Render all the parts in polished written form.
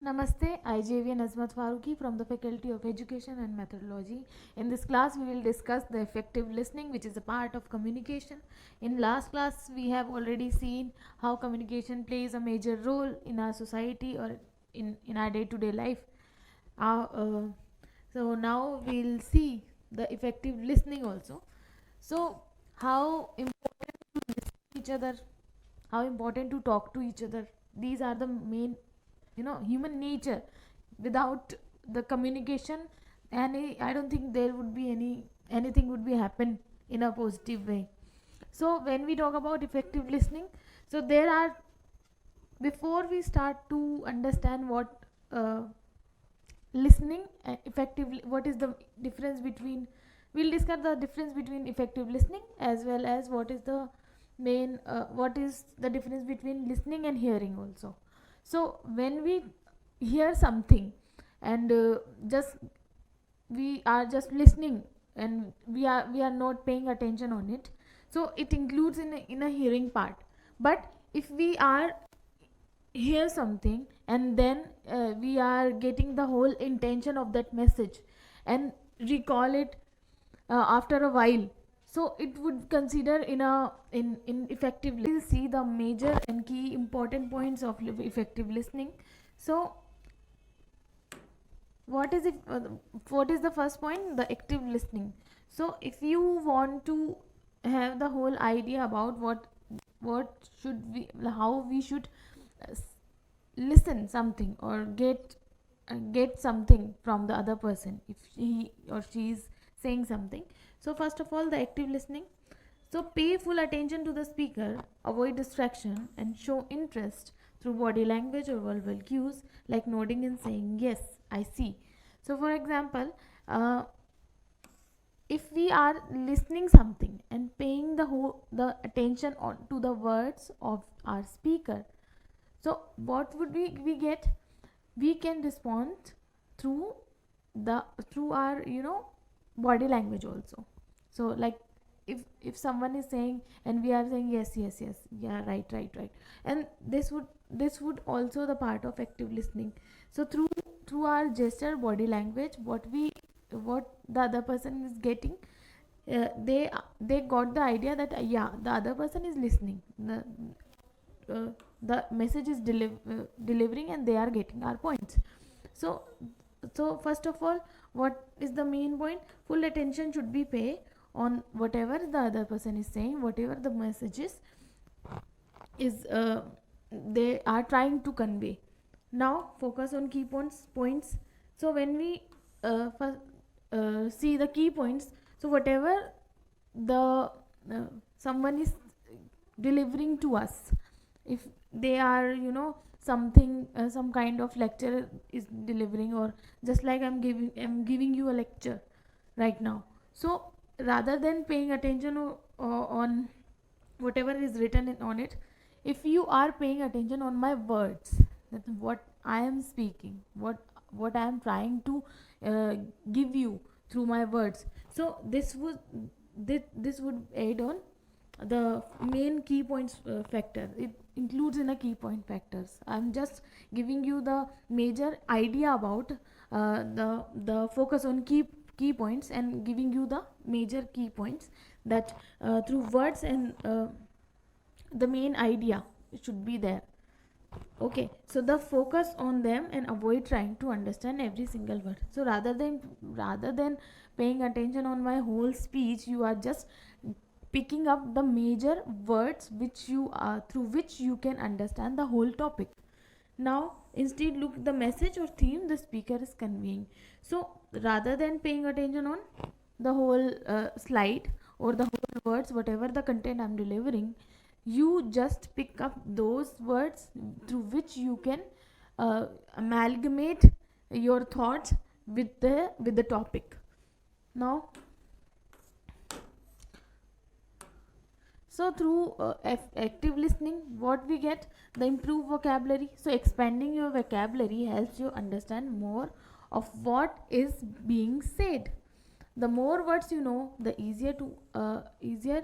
Namaste, I JV'n AZMAT FARUKHI from the Faculty of Education and Methodology. In this class, we will discuss the effective listening, which is a part of communication. In last class, we have already seen how communication plays a major role in our society or in our day-to-day life. Uh, uh, so now we'll see the effective listening also. So how important to listen to each other, how important to talk to each other. These are the main, human nature. Without the communication, and I don't think there would be anything would be happen in a positive way. So when we talk about effective listening, so there are, before we start to understand what listening effectively, what is the difference between, we'll discuss the difference between effective listening as well as what is the main what is the difference between listening and hearing also. So when we hear something and just we are just listening and we are not paying attention on it, so it includes in a hearing part. But if we are hear something and then we are getting the whole intention of that message and recall it after a while, so it would consider in effective we'll see the major and key important points of effective listening. So what is it what is the first point? The active listening. So if you want to have the whole idea about what should we, how we should uh, listen something or get something from the other person if he or she is saying something. So first of all, the active listening. So pay full attention to the speaker, avoid distraction, and show interest through body language or verbal cues like nodding and saying yes, I see. So for example, if we are listening something and paying the attention on to the words of our speaker, so what would we get? We can respond through the through our body language also. So like if someone is saying and we are saying yes, yes, yes, yeah, right, right, right, and this would also the part of active listening. So through our gesture, body language, what the other person is getting, they got the idea that yeah, the other person is listening, the message is delivering and they are getting our points. So so first of all, what is the main point? Full attention should be paid on whatever the other person is saying, whatever the message is they are trying to convey. Now focus on key points. So when we first, see the key points, so whatever the someone is delivering to us, if they are something, some kind of lecture is delivering, or just like I'm giving you a lecture right now. So rather than paying attention on whatever is written on it, if you are paying attention on my words, that what I am speaking, what I am trying to uh, give you through my words, so this would aid on the main key points factor. It includes in a key point factors. I'm just giving you the major idea about the focus on key points and giving you the major key points that through words and the main idea should be there. Okay, so the focus on them and avoid trying to understand every single word. So rather than paying attention on my whole speech, you are just picking up the major words which you are through which you can understand the whole topic. Now instead look the message or theme the speaker is conveying. So rather than paying attention on the whole slide or the whole words, whatever the content I'm delivering, you just pick up those words through which you can amalgamate your thoughts with the topic. Now, so through active listening, what we get? The improved vocabulary. So expanding your vocabulary helps you understand more of what is being said. The more words you know, the easier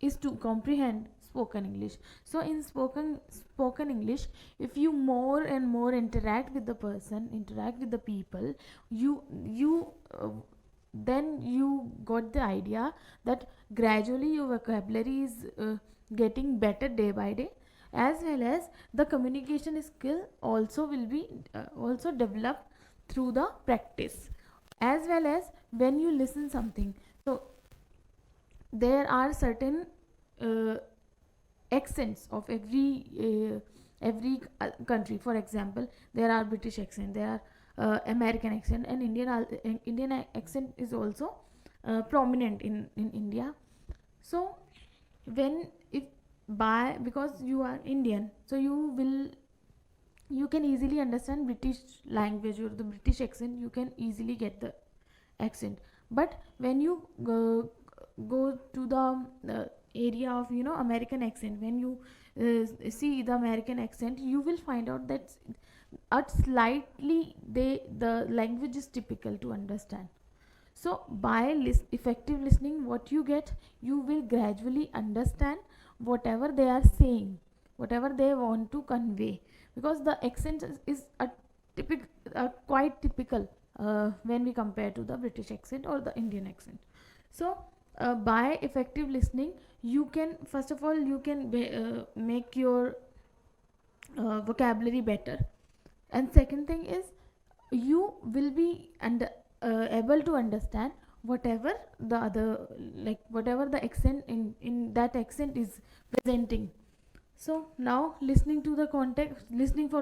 is to comprehend spoken English. So in spoken English, if you more and more interact with the person, interact with the people, you then you got the idea that gradually your vocabulary is getting better day by day, as well as the communication skill also will be also developed through the practice, as well as when you listen something. So there are certain uh, accents of every country. For example, there are British accent, there are American accent, and Indian accent is also prominent in India. So when if by because you are Indian, so you can easily understand British language or the British accent. You can easily get the accent. But when you go to the area of American accent, when you see the American accent, you will find out that at slightly the language is typical to understand. So by effective listening, what you get, you will gradually understand whatever they are saying, whatever they want to convey, because the accent is a quite typical when we compare to the British accent or the Indian accent. So by effective listening, you can first of all you can make your vocabulary better, and second thing is you will be able to understand whatever the other, like whatever the accent in that accent is presenting. So now listening for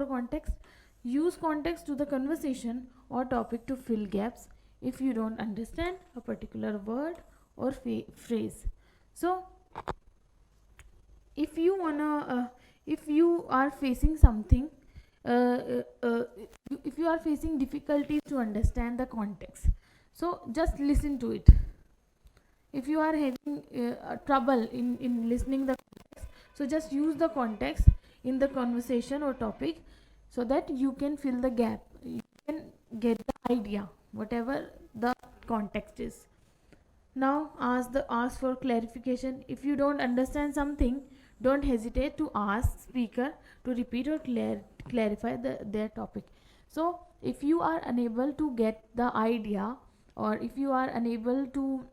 context. Use context to the conversation or topic to fill gaps if you don't understand a particular word or phrase. So if you if you are facing something, uh, uh, uh, if you are facing difficulties to understand the context, so just listen to it. If you are having trouble in listening the context, so just use the context in the conversation or topic, so that you can fill the gap, you can get the idea whatever the context is. Now ask for clarification. If you don't understand something, don't hesitate to ask speaker to repeat or clarify their topic. So if you are unable to get the idea, or if you are unable to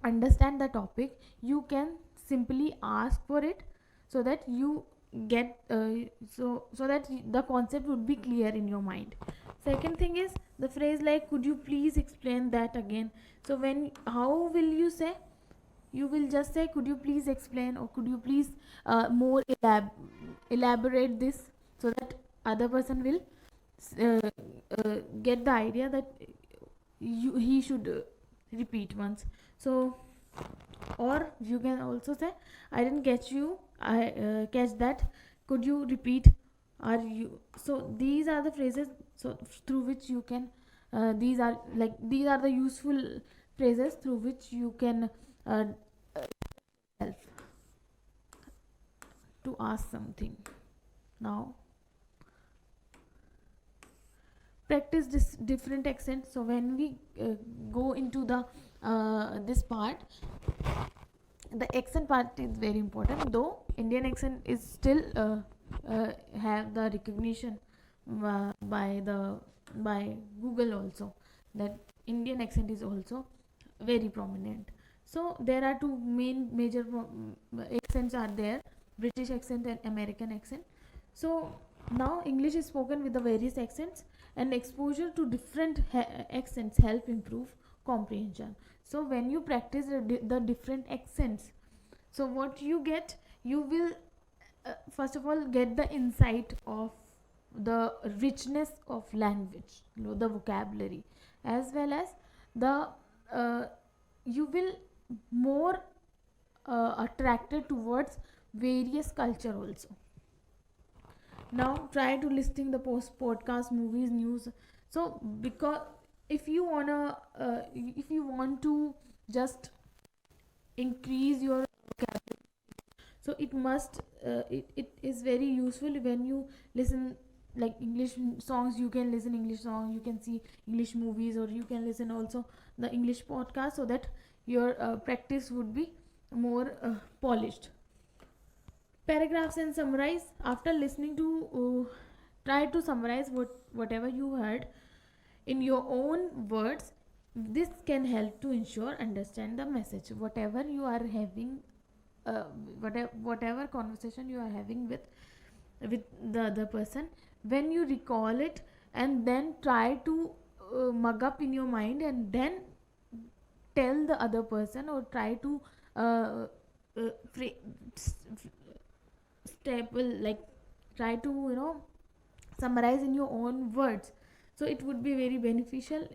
understand the topic, you can simply ask for it, so that you get so that the concept would be clear in your mind. Second thing is the phrase like, could you please explain that again? So when how will you say? You will just say, could you please explain, or could you please more elaborate this, so that other person will uh, get the idea that he should repeat once. So, or you can also say, I didn't catch you, I catch that, could you repeat? Are you So these are the phrases, so through which you can these are the useful phrases through which you can help to ask something. Now practice different accents. So when we go into the this part, the accent part is very important, though Indian accent is still have the recognition by Google also, that Indian accent is also very prominent. So there are two major accents are there, British accent and American accent. So now English is spoken with the various accents, and exposure to different accents help improve comprehension. So when you practice the different accents, so what you get, you will first of all get the insight of the richness of language, the vocabulary, as well as the you will more attracted towards various culture also. Now try to listing the podcast, movies, news. So because if you want to just increase your vocabulary, so it is very useful when you listen like English songs. You can listen English song, you can see English movies, or you can listen also the English podcast, so that your practice would be more polished. Paragraphs and summarize. After listening to, try to summarize whatever you heard in your own words. This can help to ensure understand the message whatever you are having, uh, whatever conversation you are having with the other person. When you recall it and then try to mug up in your mind and then tell the other person, or try to uh, uh, staple, like try to summarize in your own words. So it would be very beneficial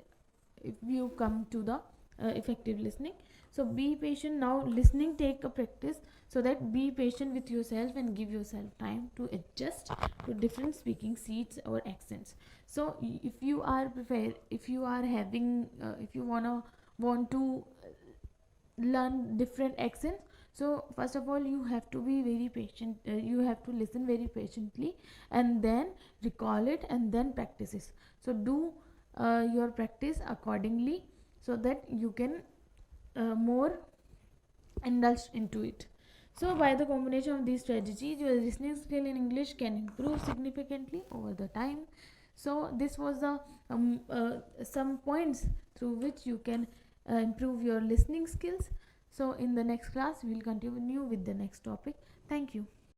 if you come to the effective listening. So be patient. Now listening take a practice, so that be patient with yourself and give yourself time to adjust to different speaking seats or accents. So if you are prepared, if you are having if you want to learn different accents, so first of all you have to be very patient, you have to listen very patiently and then recall it and then practice it. So do your practice accordingly, so that you can more indulge into it. So by the combination of these strategies, your listening skill in English can improve significantly over the time. So this was the some points through which you can improve your listening skills. So in the next class we will continue with the next topic. Thank you.